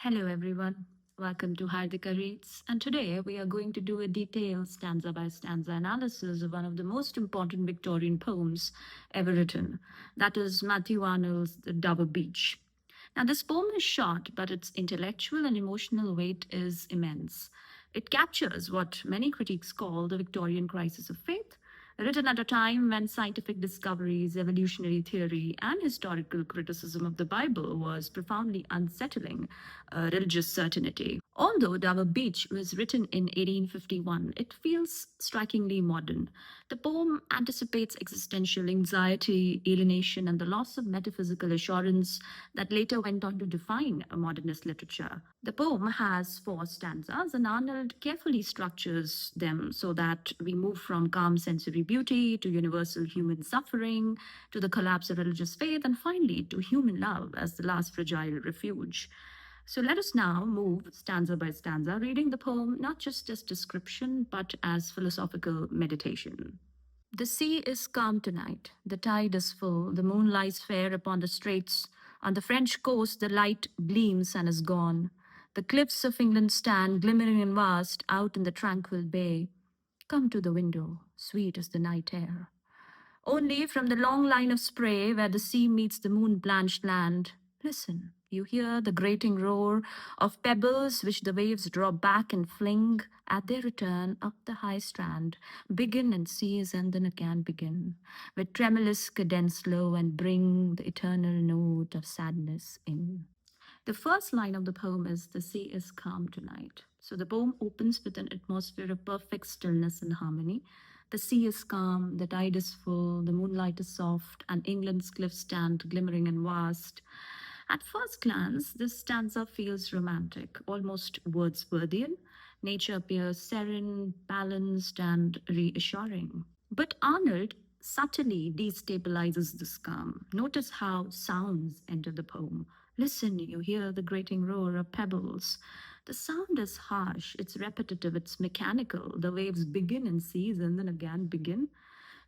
Hello, everyone. Welcome to Hardika Reads. And today we are going to do a detailed stanza by stanza analysis of one of the most important Victorian poems ever written. That is Matthew Arnold's The Dover Beach. Now, this poem is short, but its intellectual and emotional weight is immense. It captures what many critics call the Victorian crisis of faith, written at a time when scientific discoveries, evolutionary theory, and historical criticism of the Bible was profoundly unsettling religious certainty. Although Dover Beach was written in 1851, it feels strikingly modern. The poem anticipates existential anxiety, alienation, and the loss of metaphysical assurance that later went on to define a modernist literature. The poem has four stanzas, and Arnold carefully structures them so that we move from calm sensory beauty to universal human suffering, to the collapse of religious faith, and finally to human love as the last fragile refuge. So let us now move stanza by stanza, reading the poem not just as description, but as philosophical meditation. The sea is calm tonight. The tide is full. The moon lies fair upon the straits. On the French coast, the light gleams and is gone. The cliffs of England stand glimmering and vast out in the tranquil bay. Come to the window, sweet as the night air. Only from the long line of spray where the sea meets the moon blanched land, listen, you hear the grating roar of pebbles which the waves draw back and fling at their return up the high strand, begin and cease and then again begin, with tremulous cadence low and bring the eternal note of sadness in. The first line of the poem is The sea is calm tonight. So the poem opens with an atmosphere of perfect stillness and harmony. The sea is calm, the tide is full, the moonlight is soft, and England's cliffs stand glimmering and vast. At first glance, this stanza feels romantic, almost Wordsworthian. Nature appears serene, balanced, and reassuring. But Arnold subtly destabilizes this calm. Notice how sounds enter the poem. Listen, you hear the grating roar of pebbles. The sound is harsh, it's repetitive, it's mechanical. The waves begin and cease and then again begin.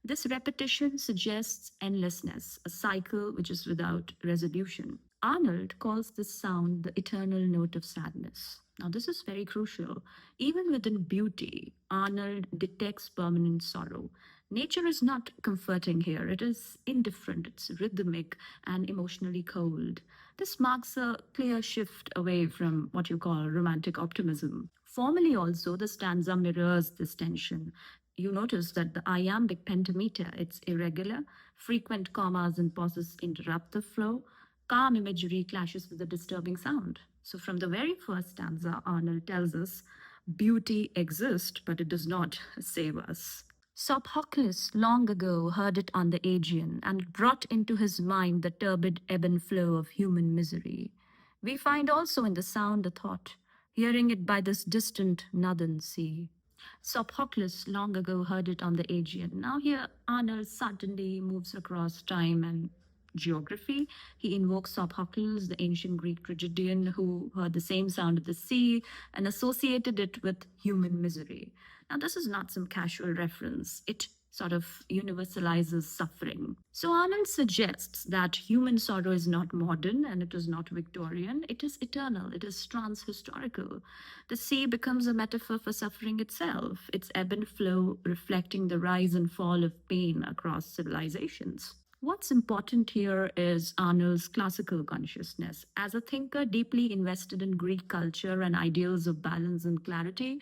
This repetition suggests endlessness, a cycle which is without resolution. Arnold calls this sound the eternal note of sadness. Now, this is very crucial. Even within beauty, Arnold detects permanent sorrow. Nature is not comforting here, it is indifferent, it's rhythmic and emotionally cold. This marks a clear shift away from what you call romantic optimism. Formally, also, the stanza mirrors this tension. You notice that the iambic pentameter, it's irregular, frequent commas and pauses interrupt the flow, calm imagery clashes with a disturbing sound. So from the very first stanza, Arnold tells us beauty exists, but it does not save us. Sophocles long ago heard it on the Aegean and brought into his mind the turbid ebb and flow of human misery. We find also in the sound a thought, hearing it by this distant northern sea. Sophocles long ago heard it on the Aegean. Now, here Arnold suddenly moves across time and geography. He invokes Sophocles, the ancient Greek tragedian who heard the same sound of the sea and associated it with human misery. Now, this is not some casual reference. It sort of universalizes suffering. So Arnold suggests that human sorrow is not modern and it is not Victorian, it is eternal, it is transhistorical. The sea becomes a metaphor for suffering itself, its ebb and flow reflecting the rise and fall of pain across civilizations. What's important here is Arnold's classical consciousness. As a thinker deeply invested in Greek culture and ideals of balance and clarity,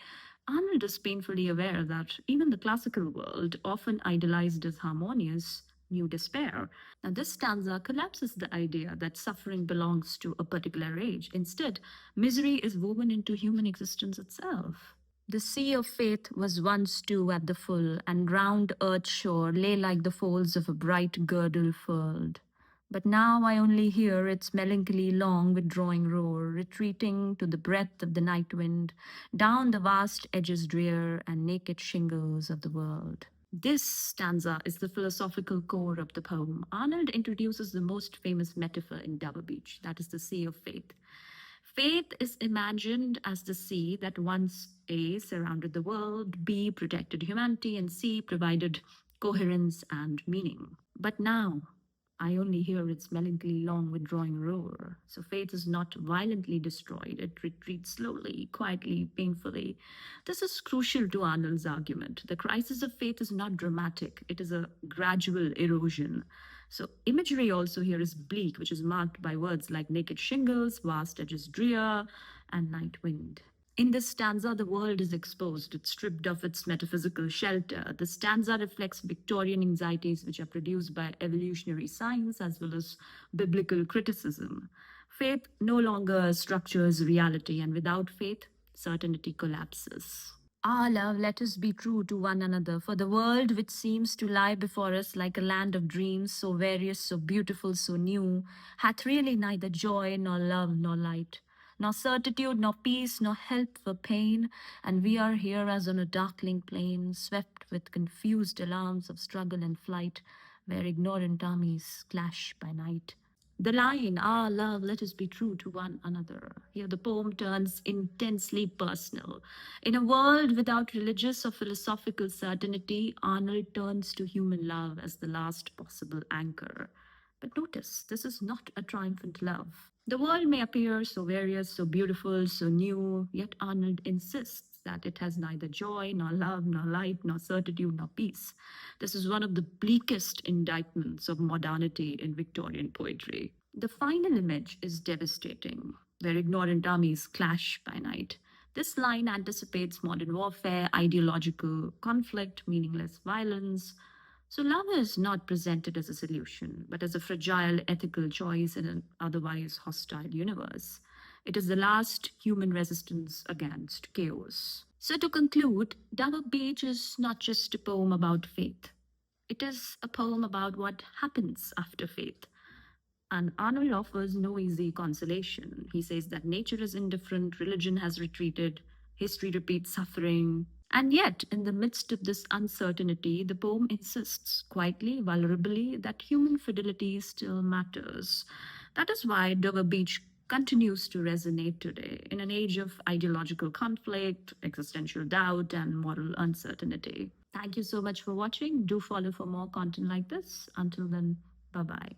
Arnold is painfully aware that even the classical world, often idolized as harmonious, knew despair. Now, this stanza collapses the idea that suffering belongs to a particular age. Instead, misery is woven into human existence itself. The sea of faith was once too at the full, and round earth's shore lay like the folds of a bright girdle furled. But now I only hear its melancholy long withdrawing roar, retreating to the breath of the night wind, down the vast edges drear and naked shingles of the world. This stanza is the philosophical core of the poem. Arnold introduces the most famous metaphor in Dover Beach, that is the sea of faith. Faith is imagined as the sea that once A surrounded the world, B protected humanity, and C provided coherence and meaning. But now, I only hear its melancholy long withdrawing roar. So faith is not violently destroyed, it retreats slowly, quietly, painfully. This is crucial to Arnold's argument. The crisis of faith is not dramatic, it is a gradual erosion. So imagery also here is bleak, which is marked by words like naked shingles, vast edges drear, and night wind. In this stanza, the world is exposed. It's stripped of its metaphysical shelter. The stanza reflects Victorian anxieties which are produced by evolutionary science as well as biblical criticism. Faith no longer structures reality, and without faith, certainty collapses. Ah, love, let us be true to one another, for the world which seems to lie before us like a land of dreams, so various, so beautiful, so new, hath really neither joy, nor love, nor light, nor certitude, nor peace, nor help for pain, and we are here as on a darkling plain, swept with confused alarms of struggle and flight, where ignorant armies clash by night. The line, "Ah, love, let us be true to one another." Here the poem turns intensely personal. In a world without religious or philosophical certainty, Arnold turns to human love as the last possible anchor. But notice, this is not a triumphant love. The world may appear so various, so beautiful, so new, yet Arnold insists that it has neither joy, nor love, nor light, nor certitude, nor peace. This is one of the bleakest indictments of modernity in Victorian poetry. The final image is devastating, where ignorant armies clash by night. This line anticipates modern warfare, ideological conflict, meaningless violence. So, love is not presented as a solution, but as a fragile ethical choice in an otherwise hostile universe. It is the last human resistance against chaos. So, to conclude, Dover Beach is not just a poem about faith, it is a poem about what happens after faith. And Arnold offers no easy consolation. He says that nature is indifferent, religion has retreated, history repeats suffering. And yet, in the midst of this uncertainty, the poem insists quietly, vulnerably, that human fidelity still matters. That is why Dover Beach continues to resonate today in an age of ideological conflict, existential doubt, and moral uncertainty. Thank you so much for watching. Do follow for more content like this. Until then, bye bye.